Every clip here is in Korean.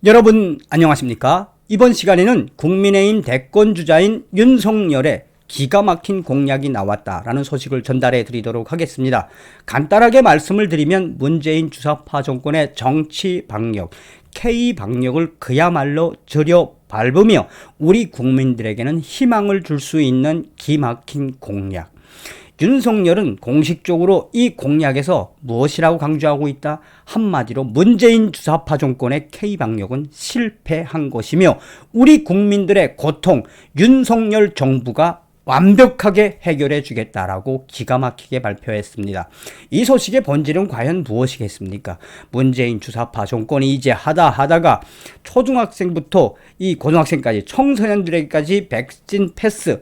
여러분 안녕하십니까? 이번 시간에는 국민의힘 대권주자인 윤석열의 기가 막힌 공약이 나왔다라는 소식을 전달해 드리도록 하겠습니다. 간단하게 말씀을 드리면 문재인 주사파 정권의 정치 방역, K 방역을 그야말로 들여 밟으며 우리 국민들에게는 희망을 줄 수 있는 기막힌 공약. 윤석열은 공식적으로 이 공약에서 무엇이라고 강조하고 있다? 한마디로 문재인 주사파 정권의 K방역은 실패한 것이며 우리 국민들의 고통 윤석열 정부가 완벽하게 해결해 주겠다라고 기가 막히게 발표했습니다. 이 소식의 본질은 과연 무엇이겠습니까? 문재인 주사파 정권이 이제 하다가 초등학생부터 이 고등학생까지 청소년들에게까지 백신 패스,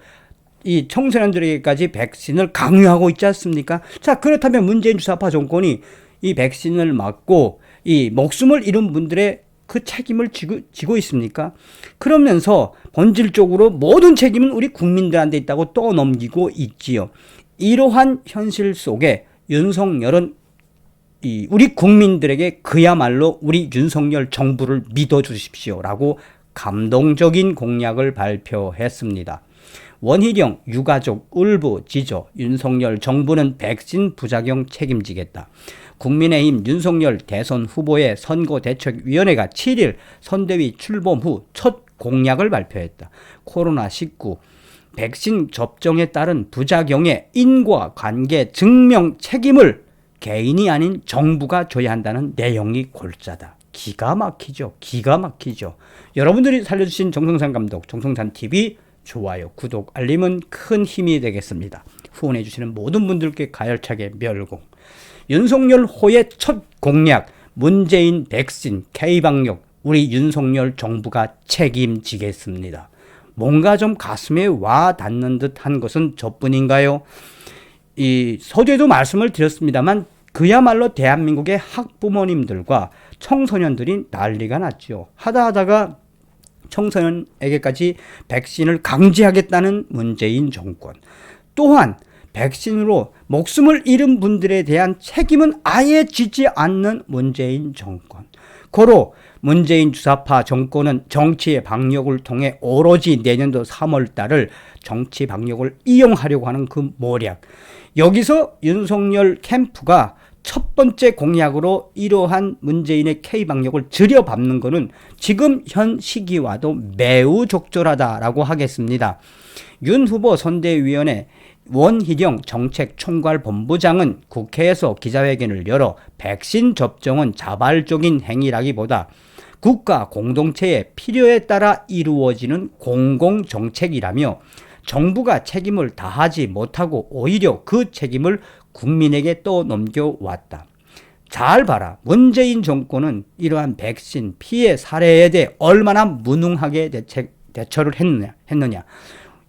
이 청소년들에게까지 백신을 강요하고 있지 않습니까? 자, 그렇다면 문재인 주사파 정권이 이 백신을 맞고 이 목숨을 잃은 분들의 그 책임을 지고 있습니까? 그러면서 본질적으로 모든 책임은 우리 국민들한테 있다고 떠넘기고 있지요. 이러한 현실 속에 윤석열은 우리 국민들에게 그야말로 우리 윤석열 정부를 믿어주십시오라고 감동적인 공약을 발표했습니다. 원희룡 유가족 울부짖어 윤석열 정부는 백신 부작용 책임지겠다. 국민의힘 윤석열 대선 후보의 선거대책위원회가 7일 선대위 출범 후 첫 공약을 발표했다. 코로나19 백신 접종에 따른 부작용의 인과관계 증명 책임을 개인이 아닌 정부가 져야 한다는 내용이 골자다. 기가 막히죠. 기가 막히죠. 여러분들이 살려주신 정성산 감독, 정성산TV 좋아요, 구독, 알림은 큰 힘이 되겠습니다. 후원해 주시는 모든 분들께 가열차게 멸공. 윤석열 호의 첫 공약, 문재인 백신, K방역, 우리 윤석열 정부가 책임지겠습니다. 뭔가 좀 가슴에 와 닿는 듯한 것은 저뿐인가요? 이 서두에도 말씀을 드렸습니다만 그야말로 대한민국의 학부모님들과 청소년들이 난리가 났죠. 하다가 청소년에게까지 백신을 강제하겠다는 문재인 정권. 또한 백신으로 목숨을 잃은 분들에 대한 책임은 아예 지지 않는 문재인 정권. 고로 문재인 주사파 정권은 정치의 방역을 통해 오로지 내년도 3월 달을 정치 방역을 이용하려고 하는 그 모략. 여기서 윤석열 캠프가 첫 번째 공약으로 이러한 문재인의 K방역을 들여밟는 것은 지금 현 시기와도 매우 적절하다라고 하겠습니다. 윤 후보 선대위원회 원희룡 정책총괄본부장은 국회에서 기자회견을 열어 백신 접종은 자발적인 행위라기보다 국가 공동체의 필요에 따라 이루어지는 공공정책이라며 정부가 책임을 다하지 못하고 오히려 그 책임을 국민에게 떠넘겨왔다. 잘 봐라. 문재인 정권은 이러한 백신 피해 사례에 대해 얼마나 무능하게 대처를 했느냐.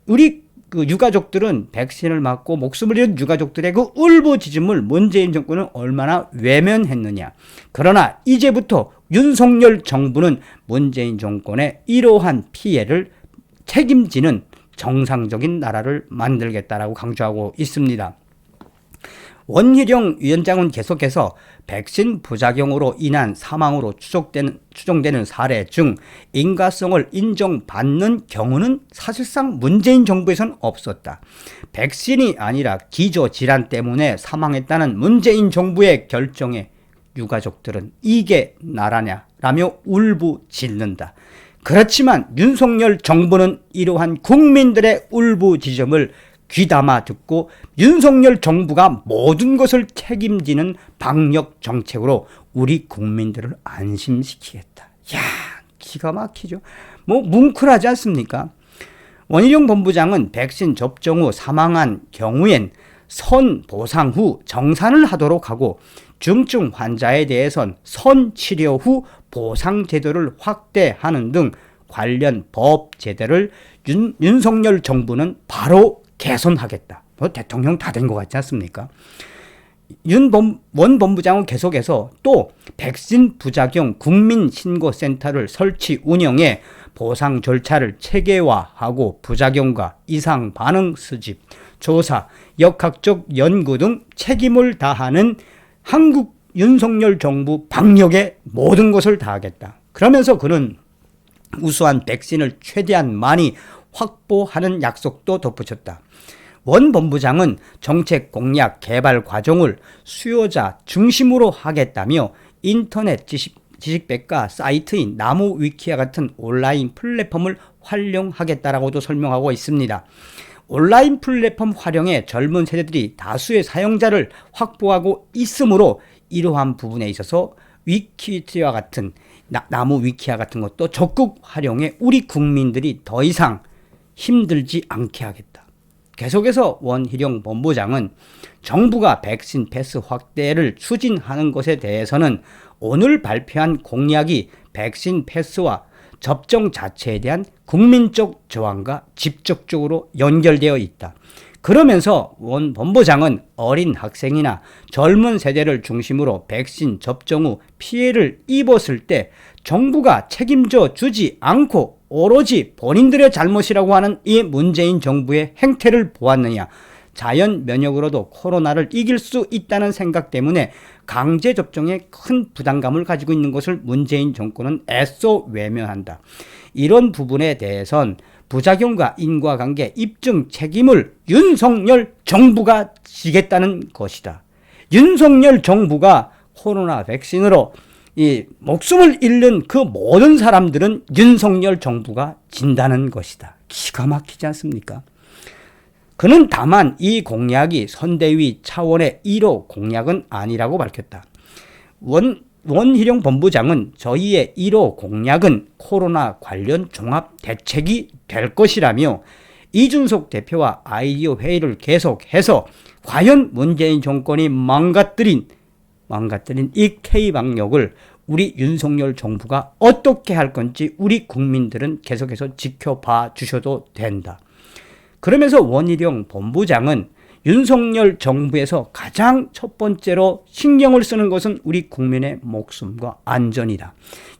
우리 그 유가족들은 백신을 맞고 목숨을 잃은 유가족들의 그 울부짖음을 문재인 정권은 얼마나 외면했느냐. 그러나 이제부터 윤석열 정부는 문재인 정권의 이러한 피해를 책임지는 정상적인 나라를 만들겠다라고 강조하고 있습니다. 원희룡 위원장은 계속해서 백신 부작용으로 인한 사망으로 추정되는 사례 중 인과성을 인정받는 경우는 사실상 문재인 정부에서는 없었다. 백신이 아니라 기저질환 때문에 사망했다는 문재인 정부의 결정에 유가족들은 이게 나라냐라며 울부짖는다. 그렇지만 윤석열 정부는 이러한 국민들의 울부짖음을 귀담아 듣고 윤석열 정부가 모든 것을 책임지는 방역 정책으로 우리 국민들을 안심시키겠다. 야, 기가 막히죠. 뭐 뭉클하지 않습니까? 원희룡 본부장은 백신 접종 후 사망한 경우엔 선보상 후 정산을 하도록 하고 중증 환자에 대해선 선치료 후 보상 제도를 확대하는 등 관련 법 제도를 윤석열 정부는 바로 개선하겠다. 뭐 대통령 다 된 것 같지 않습니까? 원 본부장은 계속해서 또 백신 부작용 국민신고센터를 설치 운영해 보상 절차를 체계화하고 부작용과 이상 반응 수집, 조사, 역학적 연구 등 책임을 다하는 한국 윤석열 정부 방역에 모든 것을 다하겠다. 그러면서 그는 우수한 백신을 최대한 많이 확보하는 약속도 덧붙였다. 원 본부장은 정책 공약 개발 과정을 수요자 중심으로 하겠다며 인터넷 지식백과 사이트인 나무위키와 같은 온라인 플랫폼을 활용하겠다라고도 설명하고 있습니다. 온라인 플랫폼 활용에 젊은 세대들이 다수의 사용자를 확보하고 있으므로 이러한 부분에 있어서 위키와 같은 나무위키와 같은 것도 적극 활용해 우리 국민들이 더 이상 힘들지 않게 하겠다. 계속해서 원희룡 본부장은 정부가 백신 패스 확대를 추진하는 것에 대해서는 오늘 발표한 공약이 백신 패스와 접종 자체에 대한 국민적 저항과 직접적으로 연결되어 있다. 그러면서 원 본부장은 어린 학생이나 젊은 세대를 중심으로 백신 접종 후 피해를 입었을 때 정부가 책임져 주지 않고 오로지 본인들의 잘못이라고 하는 이 문재인 정부의 행태를 보았느냐. 자연 면역으로도 코로나를 이길 수 있다는 생각 때문에 강제 접종에 큰 부담감을 가지고 있는 것을 문재인 정권은 애써 외면한다. 이런 부분에 대해선 부작용과 인과관계 입증 책임을 윤석열 정부가 지겠다는 것이다. 윤석열 정부가 코로나 백신으로 이 목숨을 잃는 그 모든 사람들은 윤석열 정부가 진다는 것이다. 기가 막히지 않습니까? 그는 다만 이 공약이 선대위 차원의 1호 공약은 아니라고 밝혔다. 원희룡 본부장은 저희의 1호 공약은 코로나 관련 종합 대책이 될 것이라며 이준석 대표와 아이디어 회의를 계속해서 과연 문재인 정권이 망가뜨린 이 K방역을 우리 윤석열 정부가 어떻게 할 건지 우리 국민들은 계속해서 지켜봐 주셔도 된다. 그러면서 원희룡 본부장은 윤석열 정부에서 가장 첫 번째로 신경을 쓰는 것은 우리 국민의 목숨과 안전이다.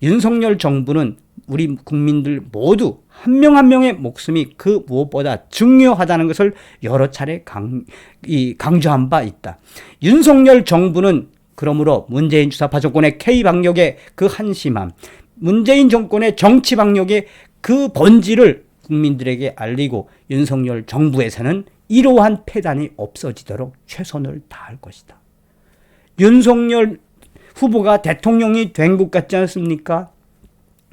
윤석열 정부는 우리 국민들 모두 한 명 한 명의 목숨이 그 무엇보다 중요하다는 것을 여러 차례 강조한 바 있다. 윤석열 정부는 그러므로 문재인 주사파 정권의 K방역의 그 한심함, 문재인 정권의 정치방역의 그 본질을 국민들에게 알리고 윤석열 정부에서는 이러한 폐단이 없어지도록 최선을 다할 것이다. 윤석열 후보가 대통령이 된 것 같지 않습니까?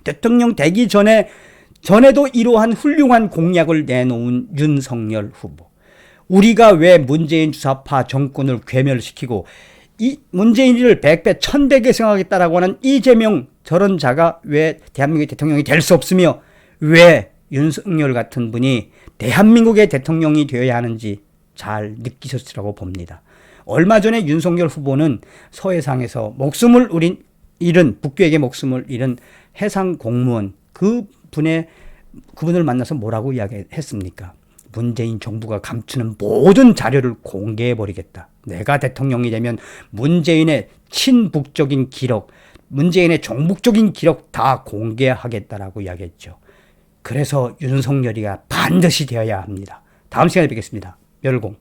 대통령 되기 전에도 이러한 훌륭한 공약을 내놓은 윤석열 후보. 우리가 왜 문재인 주사파 정권을 괴멸시키고 이 문재인을 100배 1000배 계승하겠다라고 하는 이재명 저런 자가 왜 대한민국의 대통령이 될 수 없으며 왜 윤석열 같은 분이 대한민국의 대통령이 되어야 하는지 잘 느끼셨으라고 봅니다. 얼마 전에 윤석열 후보는 서해상에서 목숨을 잃은 북괴에게 목숨을 잃은 해상 공무원 그분을 만나서 뭐라고 이야기했습니까? 문재인 정부가 감추는 모든 자료를 공개해버리겠다. 내가 대통령이 되면 문재인의 친북적인 기록, 문재인의 종북적인 기록 다 공개하겠다라고 이야기했죠. 그래서 윤석열이가 반드시 되어야 합니다. 다음 시간에 뵙겠습니다. 멸공.